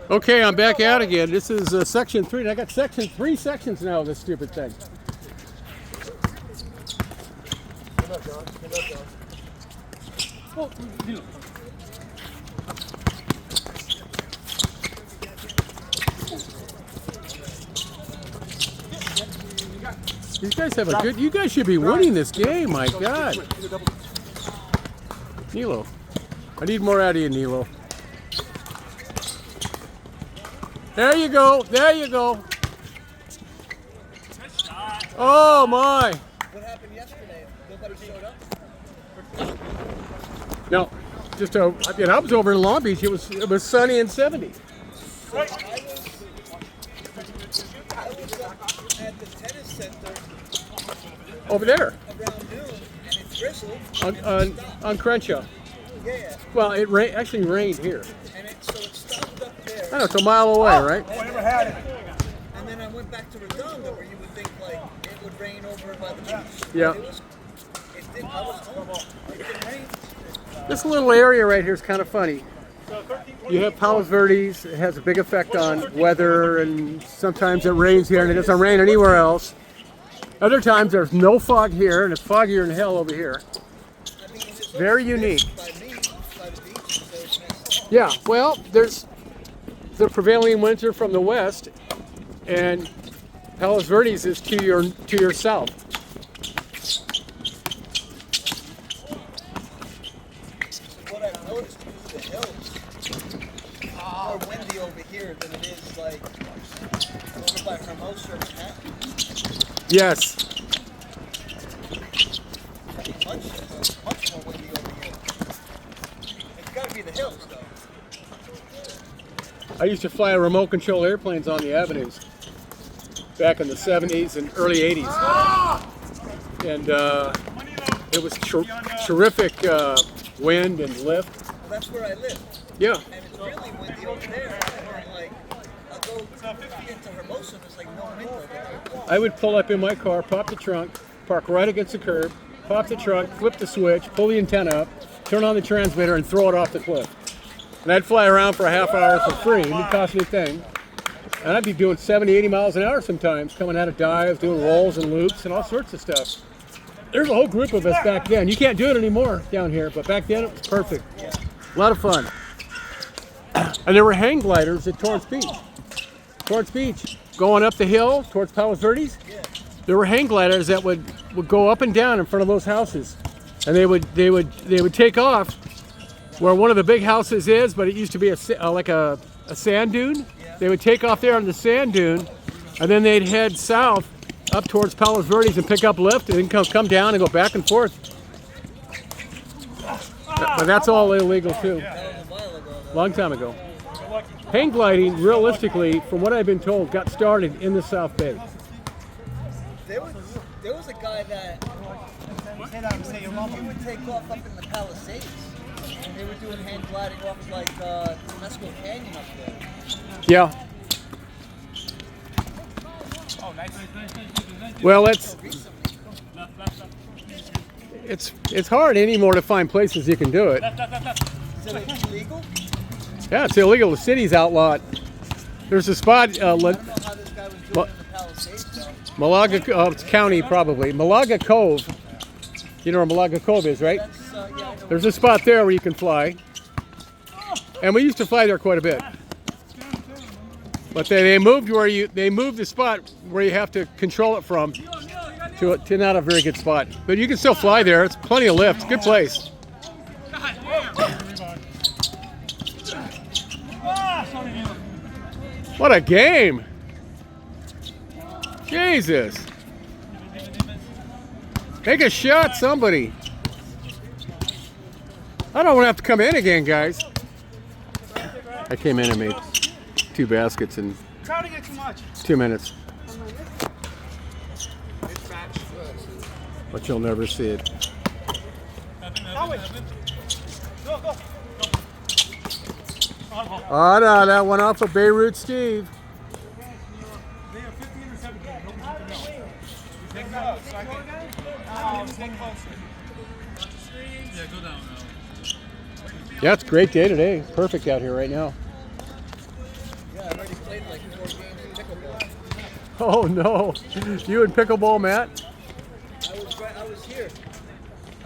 Okay, I'm back out again. This is section 3. And I got three sections now of this stupid thing. Come up, John. Come up, John. Oh, these guys have a good. You guys should be winning this game. My God, Nilo. I need more out of you, Nilo. There you go. There you go. Oh my. What happened yesterday? Nobody showed up? No, just I was over in Long Beach. It was sunny and 70. So I was up at the tennis center Over there around noon, and it drizzled. on Crenshaw. Yeah, Well, it actually rained here. and so it stopped up there. I know, it's a mile away, right? And then I went back to Redondo, where you would think like it would rain over by the beach. Yeah. It didn't. I was home. It didn't rain. This little area right here is kind of funny. You have Palos Verdes. It has a big effect on weather, and sometimes it rains here and it doesn't rain anywhere else. Other times there's no fog here, and it's foggier than hell over here. I mean, it's Very unique. by me, by the beach, so it's nice. Yeah, well, there's the prevailing winds are from the west, and Palos Verdes is to your south. What I've noticed is the hills are more windy over here than it is like over by Hermosa or Manhattan. Yes. Much more windy over here. It's got to be the hills, though. I used to fly remote control airplanes on the avenues back in the 70s and early 80s. And it was terrific wind and lift. Well, that's where I live. Yeah. And it's really windy over there. And like, I'll go into Hermosa and there's like no wind over there. I would pull up in my car, pop the trunk, park right against the curb, pop the trunk, flip the switch, pull the antenna up, turn on the transmitter, and throw it off the cliff. And I'd fly around for a half hour for free. It didn't cost me a thing. And I'd be doing 70, 80 miles an hour sometimes, coming out of dives, doing rolls and loops and all sorts of stuff. There's a whole group of us back then. You can't do it anymore down here, but back then it was perfect. A lot of fun. And there were hang gliders at Torrance Beach. Torrance Beach, going up the hill towards Palos Verdes. There were hang gliders that would go up and down in front of those houses, and they would take off where one of the big houses is, but it used to be like a sand dune. They would take off there on the sand dune, and then they'd head south up towards Palos Verdes and pick up lift, and then come down and go back and forth. But that's all illegal too. That was a while ago, though. Long time ago. Hang gliding, realistically, from what I've been told, got started in the South Bay. There was a guy that he would take off up in the Palisades. And they were doing hang gliding off like Mescal Canyon up there. Yeah. Well, it's hard anymore to find places you can do it. Is it illegal? Yeah, it's illegal. The city's outlawed. There's a spot, I don't know how this guy was doing in the Palisades, though. Malaga County, probably. Malaga Cove. You know where Malaga Cove is, right? That's, yeah, I know. There's a spot there where you can fly. And we used to fly there quite a bit. But they moved the spot where you have to control it from to not a very good spot. But you can still fly there. It's plenty of lift. Good place. What a game! Jesus! Take a shot, somebody. I don't want to have to come in again, guys. I came in and made 2 baskets in 2 minutes. But you'll never see it. Oh no, that went off of Beirut Steve. Yeah, it's a great day today. Perfect out here right now. Yeah, I already played like 4 games of pickleball. Oh no, you in pickleball, Matt? I was here.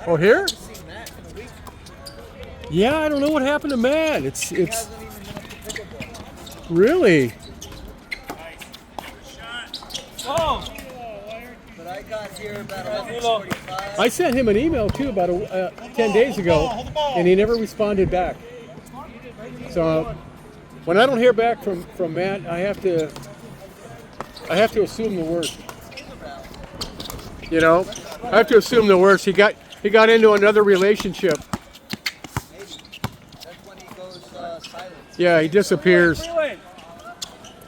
Oh, here? I haven't seen Matt in a week. Yeah, I don't know what happened to Matt. It's He hasn't even been up to pickleball. really. But I got here about 11:45. I sent him an email too about 10 days ago, and he never responded back. So when I don't hear back from Matt, I have to assume the worst. You know, I have to assume the worst. He got into another relationship. Maybe. That's when he goes silent. Yeah, he disappears. I mean,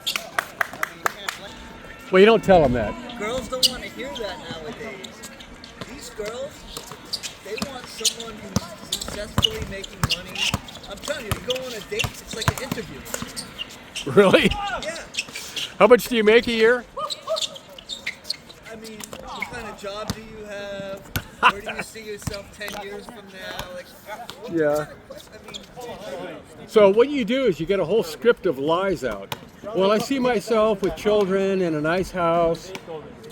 you can't blame him. Well, you don't tell him that. Girls don't want to hear that nowadays. These girls, they want someone who's successfully making money. I'm telling you, you go on a date, it's like an interview. Really? Yeah. How much do you make a year? I mean, what kind of job do you have? Where do you see yourself 10 years from now? Like, what Yeah. kind of question? I mean, So what you do is you get a whole script of lies out. Well, I see myself with children in a nice house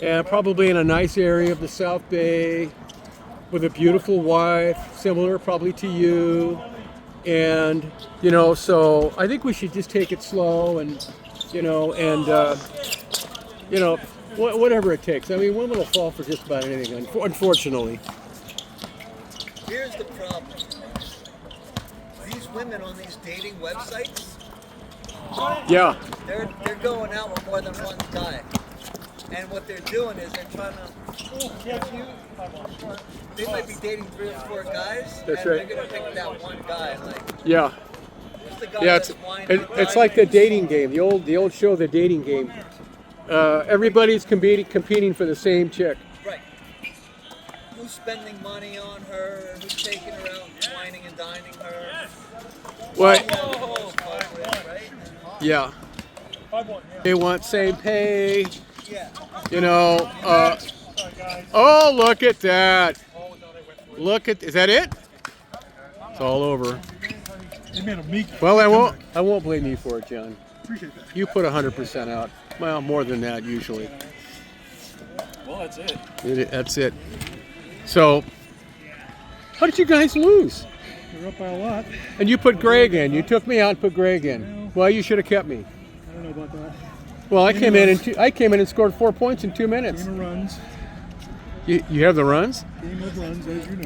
and probably in a nice area of the South Bay with a beautiful wife, similar probably to you. And, you know, so I think we should just take it slow and, you know, whatever it takes. I mean, women will fall for just about anything, unfortunately. here's the problem. These women on these dating websites, Yeah. they're going out with more than one guy. And what they're doing is they're trying to, they might be dating 3 or 4 guys, That's and right. they're going to pick that one guy. Like, Yeah. who's the guy Yeah, that's whining? it's like the dating game, the old show, The Dating Game. Everybody's competing for the same chick. Right. Who's spending money on her? Who's taking her out, and whining and dining her? What? Right? Yeah. They want same pay. Yeah. You know. Oh, look at that! Is that it? It's all over. They made a meek. Well, I won't blame you for it, John. Appreciate that. You put 100% out. Well, more than that usually. Well, that's it. That's it. So, how did you guys lose? We're up by a lot. And you put Greg in. You took me out and put Greg in. Well, you should have kept me. I don't know about that. Well, I came in and scored 4 points in 2 minutes. Game of runs. You have the runs? Game of runs, as you know.